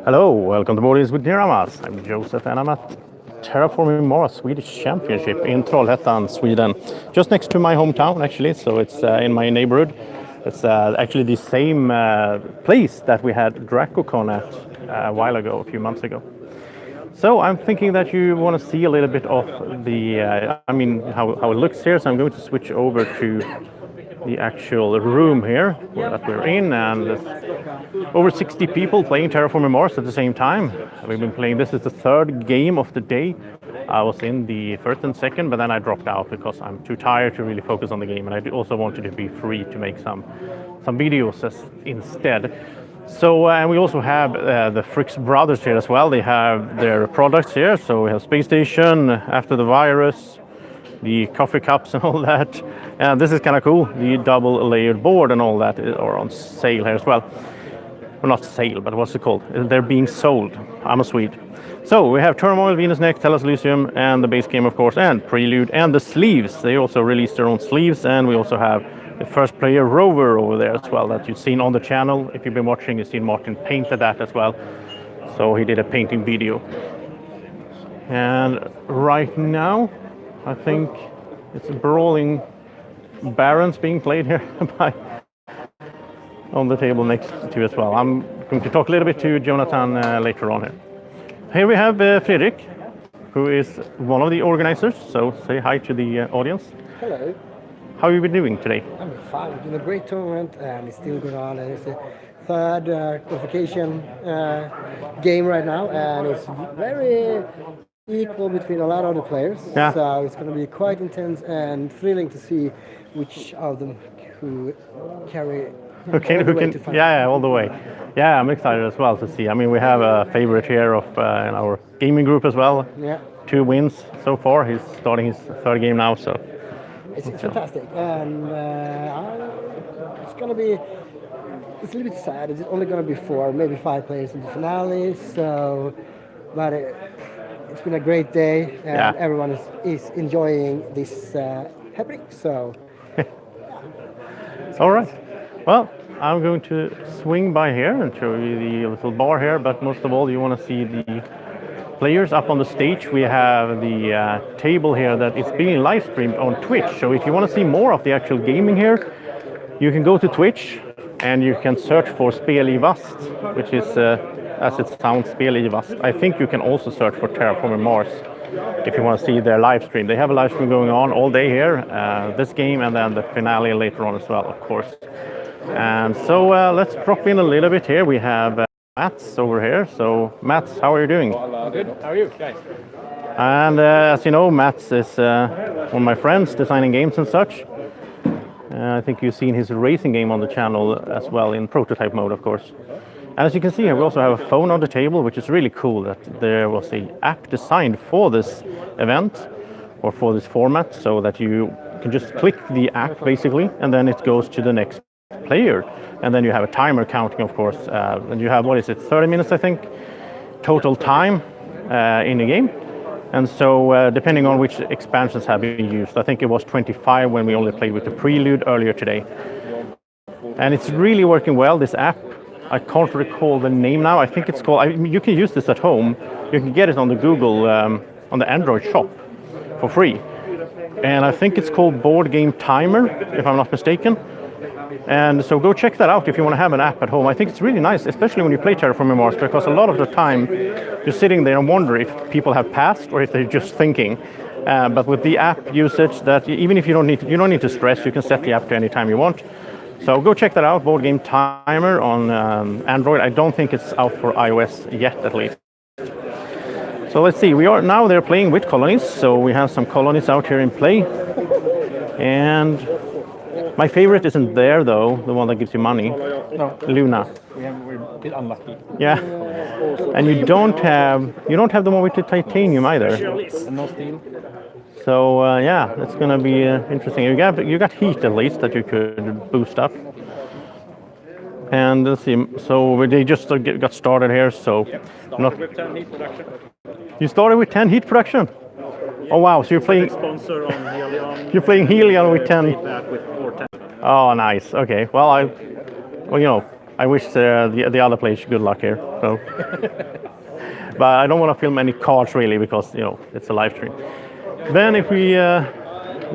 Hello, welcome to Mornings with Niramas. I'm Joseph and I'm at Terraforming Mars Swedish Championship in Trollhättan, Sweden. Just next to my hometown actually, so it's in my neighborhood. It's actually the same place that we had DracoCon at a while ago, a few months ago. So I'm thinking that you want to see a little bit of the, how it looks here. So I'm going to switch over to the actual room here that we're in, and there's over 60 people playing Terraforming Mars at the same time. We've been playing, this is the third game of the day. I was in the first and second, but then I dropped out because I'm too tired to really focus on the game, and I also wanted to be free to make some videos instead. So, and we also have the Fryx brothers here as well. They have their products here. So we have Space Station, After the Virus, the coffee cups and all that. And this is kind of cool. The double layered board and all that are on sale here as well. Well, not sale, but what's it called? They're being sold. I'm a Swede. So we have Turmoil, Venus Neck, Tellus Elysium, and the base game, of course, and Prelude, and the sleeves. They also released their own sleeves, and we also have the first player rover over there as well that you've seen on the channel. If you've been watching, you've seen Martin painted that as well. So he did a painting video. And right now, I think it's Brawling Behrens being played here by on the table next to as well. I'm going to talk a little bit to Jonathan later on here. Here we have Fredrik, who is one of the organizers. So say hi to the audience. Hello. How have you been doing today? I'm fine. It's been a great tournament and it's still going on. And it's the third qualification game right now, and it's very equal between a lot of the players. Yeah. So it's going to be quite intense and thrilling to see which of them who carry all the way. Yeah, I'm excited as well to see. I mean, we have a favorite here of in our gaming group as well. Yeah. 2 wins so far. He's starting his third game now, so. It's fantastic, and it's going to be. It's a little bit sad. It's only going to be 4, maybe 5 players in the finale. So, but it's been a great day, and everyone is enjoying this happening. So, all right. Well, I'm going to swing by here and show you the little bar here. But most of all, you want to see the players up on the stage. We have the table here that is being live streamed on Twitch. So if you want to see more of the actual gaming here, you can go to Twitch and you can search for Spel I Vast, which is as it sounds, Spel I Vast. I think you can also search for Terraforming Mars if you want to see their live stream. They have a live stream going on all day here, this game, and then the finale later on as well, of course. And so let's drop in a little bit here. We have Mats over here. So Mats, how are you doing? Good. How are you guys? And as you know, Mats is one of my friends designing games and such. I think you've seen his racing game on the channel as well in prototype mode, of course. And as you can see here, we also have a phone on the table, which is really cool that there was an app designed for this event or for this format, so that you can just click the app basically, and then it goes to the next player, and then you have a timer counting, of course, and you have, 30 minutes I think total time in the game. And so depending on which expansions have been used, I think it was 25 when we only played with the Prelude earlier today. And it's really working well, this app. I can't recall the name now. I think it's called, you can use this at home. You can get it on the Google, on the Android shop for free. And I think it's called Board Game Timer, if I'm not mistaken. And so go check that out if you want to have an app at home. I think it's really nice, especially when you play Terraforming Mars, because a lot of the time you're sitting there and wonder if people have passed or if they're just thinking. But with the app usage, that even if you don't need to stress, you can set the app to any time you want. So go check that out, Board Game Timer on Android. I don't think it's out for iOS yet, at least. So let's see. They're playing with colonies, so we have some colonies out here in play, and my favorite isn't there though, the one that gives you money. No. Luna. We're a bit unlucky. Yeah. And you don't have the one with the titanium either. And no steel. So yeah, it's gonna be interesting. You got heat at least that you could boost up. And let's see. So they just got started here. So Started with 10 heat production. You started with 10 heat production. Oh wow! So you're playing. Sponsor on Helion. You're playing Helion with 10. Back with 410. Oh, nice. Okay. Well, I wish the other players good luck here. So, but I don't want to film any cards really because it's a live stream. Then if we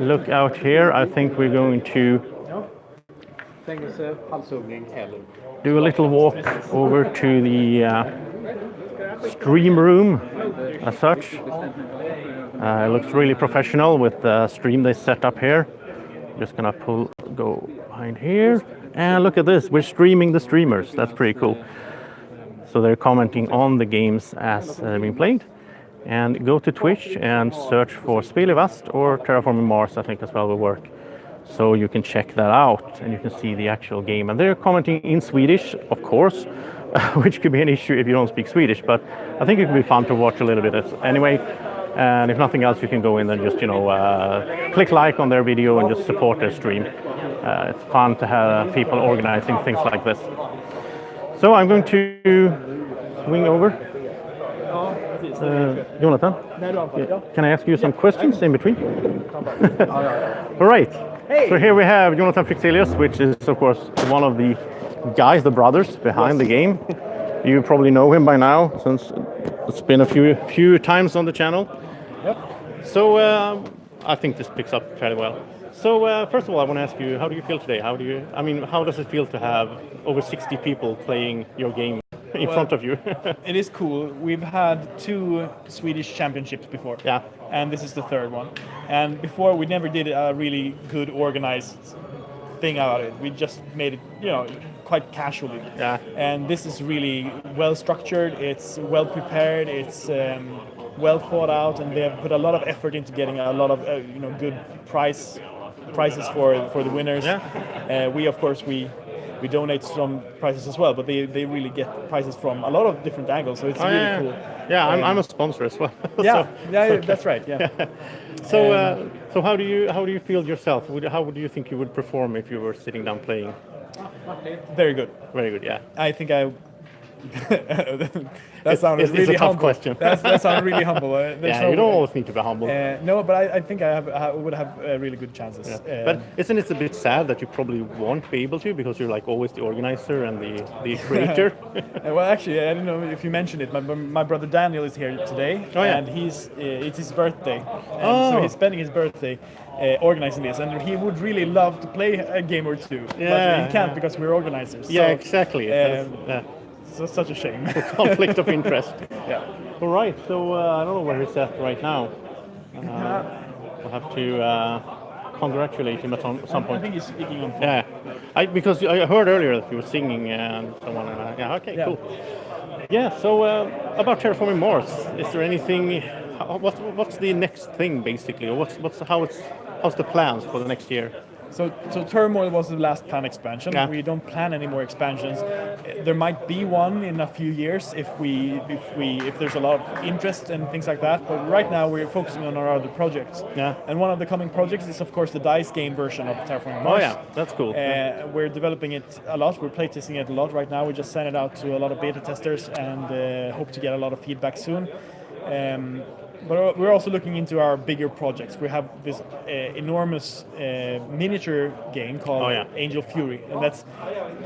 look out here, I think we're going to do a little walk over to the stream room as such. It looks really professional with the stream they set up here. Just gonna go behind here, and look at this. We're streaming the streamers. That's pretty cool. So they're commenting on the games as being played. And go to Twitch and search for Spelevast or Terraforming Mars, I think as well will work. So you can check that out and you can see the actual game. And they're commenting in Swedish, of course, which could be an issue if you don't speak Swedish. But I think it could be fun to watch a little bit anyway. And if nothing else, you can go in and just, click like on their video and just support their stream. It's fun to have people organizing things like this. So I'm going to swing over. Jonathan, can I ask you some questions in between? All right. Hey. So here we have Jonathan Fryxelius, which is, of course, one of the guys, the brothers behind the game. You probably know him by now, since it's been a few times on the channel. Yep. So I think this picks up fairly well. So first of all, I want to ask you, how do you feel today? How does it feel to have over 60 people playing your game in front of you? It is cool. We've had 2 Swedish championships before. Yeah. And this is the 3rd one. And before we never did a really good organized thing out of it. We just made it, quite casually. Yeah. And this is really well structured. It's well prepared. It's well thought out, and they have put a lot of effort into getting a lot of good prizes for the winners. Yeah. We of course we donate some prizes as well, but they really get prizes from a lot of different angles, so it's really cool. Yeah, I'm a sponsor as well. That's right. Yeah. So how do you feel yourself? How would you think you would perform if you were sitting down playing? Very good. Very good. Yeah. I think I. That sounded really it's a tough humble. question. That sounded really humble. You don't always need to be humble. No, but I think I would have really good chances. Yeah. But isn't it a bit sad that you probably won't be able to, because you're like always the organizer and the creator? Well, actually, I don't know if you mentioned it. My brother Daniel is here today, and it's his birthday, and so he's spending his birthday organizing this, and he would really love to play a game or two, but he can't because we're organizers. Yeah, exactly. So such a shame. Conflict of interest. Yeah. All right. So I don't know where he's at right now. We'll have to congratulate him at some point. I think he's speaking on phone. Yeah. Because I heard earlier that you were singing and someone. Cool. Yeah. So about Terraforming Mars, is there anything? What's the next thing basically, or how's the plans for the next year? So Turmoil was the last planned expansion. Yeah. We don't plan any more expansions. There might be one in a few years if there's a lot of interest and things like that. But right now we're focusing on our other projects. Yeah. And one of the coming projects is of course the dice game version of Terraforming Mars. Oh yeah, that's cool. We're developing it a lot. We're playtesting it a lot right now. We just sent it out to a lot of beta testers and hope to get a lot of feedback soon. But we're also looking into our bigger projects. We have this enormous miniature game called Angel Fury, and that's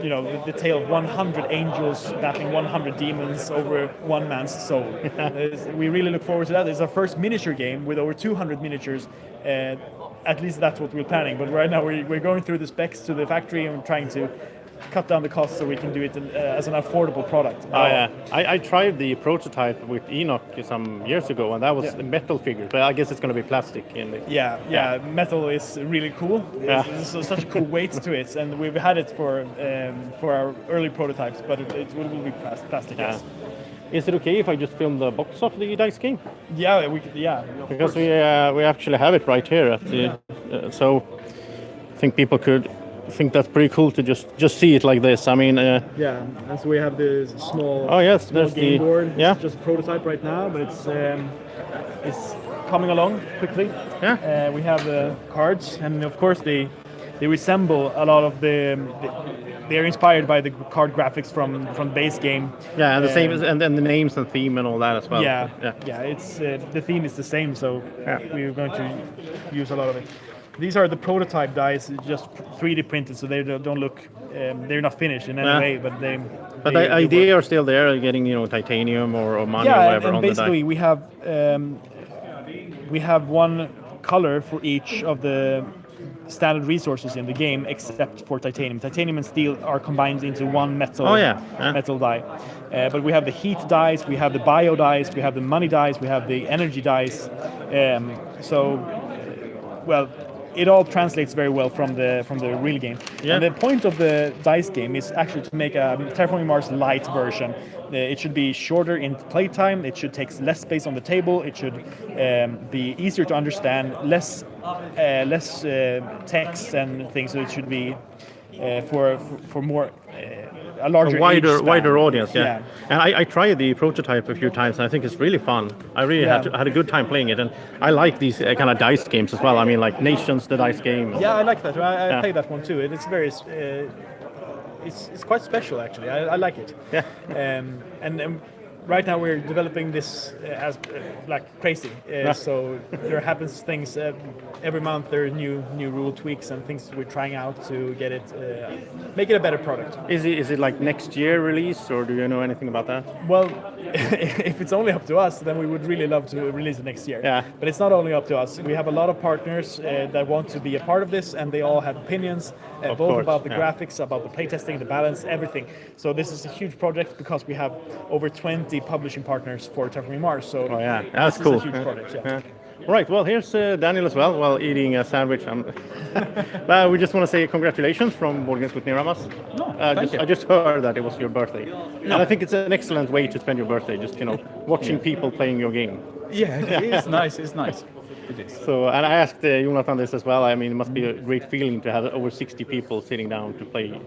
the tale of 100 angels battling 100 demons over one man's soul. We really look forward to that. It's our first miniature game with over 200 miniatures. At least that's what we're planning. But right now we're going through the specs to the factory and trying to cut down the cost so we can do it as an affordable product. I tried the prototype with Enoch some years ago, and that was a metal figure, but I guess it's going to be plastic in the... Yeah, metal is really cool. There's such a cool weight to it, and we've had it for our early prototypes, but it will be plastic. Yes. Is it okay if I just film the box of the dice game? Yeah, we could. Yeah, because we actually have it right here at the, so I think people could think that's pretty cool to just see it like this. I mean, and so we have the small small game board. It's just a prototype right now, but it's coming along quickly. We have the cards, and of course they resemble a lot of they're inspired by the card graphics from the base game. Yeah, and the same and then the names and theme and all that as well. It's the theme is the same, so we're going to use a lot of it. These are the prototype dice, just 3D printed, so they don't look. They're not finished in any way, but they. But the idea are still there, getting titanium or money or whatever and on the basically die. we have one color for each of the standard resources in the game, except for titanium. Titanium and steel are combined into one metal. Metal die. But we have the heat dice, we have the bio dice, we have the money dice, we have the energy dice. It all translates very well from the real game. Yeah. And the point of the dice game is actually to make a Terraforming Mars light version. It should be shorter in playtime. It should take less space on the table. It should be easier to understand, less text and things. So it should be for more a larger wider audience. Yeah. And I tried the prototype a few times, and I think it's really fun. I really had a good time playing it, and I like these kind of dice games as well. I mean, like Nations, the dice game. Yeah, I like that. I played that one too. It's very. It's quite special actually. I like it. Yeah. And right now we're developing this as like crazy. So there happens things every month. There are new rule tweaks and things we're trying out to get it, make it a better product. Is it like next year release, or do you know anything about that? Well, if it's only up to us, then we would really love to release it next year. Yeah. But it's not only up to us. We have a lot of partners that want to be a part of this, and they all have opinions, both about the graphics, about the playtesting, the balance, everything. So this is a huge project because we have over 20 publishing partners for Terraforming Mars. So that's cool. Is a huge project. Yeah. Right, well, here's Daniel as well, while eating a sandwich. But we just want to say congratulations from Brawling Behrens with Niramas. Thank you. I just heard that it was your birthday. And I think it's an excellent way to spend your birthday, just, watching people playing your game. Yeah, it is nice. It's nice. It is. So, and I asked Jonathan this as well. I mean, it must be a great feeling to have over 60 people sitting down to play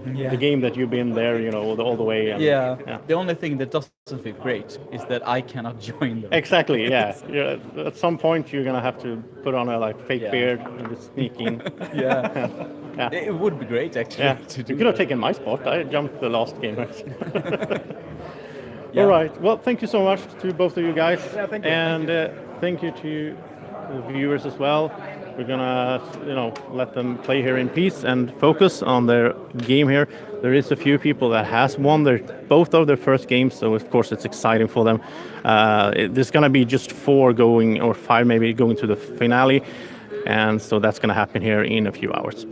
the game that you've been there, all the way. And, The only thing that doesn't feel great is that I cannot join them. Exactly. Yeah. At some point, you're gonna have to put on a fake beard and just sneak in. Yeah. It would be great actually. Yeah. To do You could have taken my spot. I jumped the last game. All right. Well, thank you so much to both of you guys. Yeah, thank you. And thank you to the viewers as well. We're gonna, let them play here in peace and focus on their game here. There is a few people that has won both of their first games, so of course it's exciting for them. There's gonna be just 4 going, or 5 maybe, going to the finale, and so that's gonna happen here in a few hours.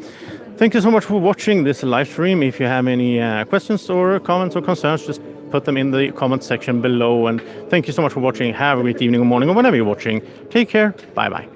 Thank you so much for watching this live stream. If you have any questions or comments or concerns, just put them in the comment section below. And thank you so much for watching. Have a great evening or morning or whenever you're watching. Take care. Bye bye.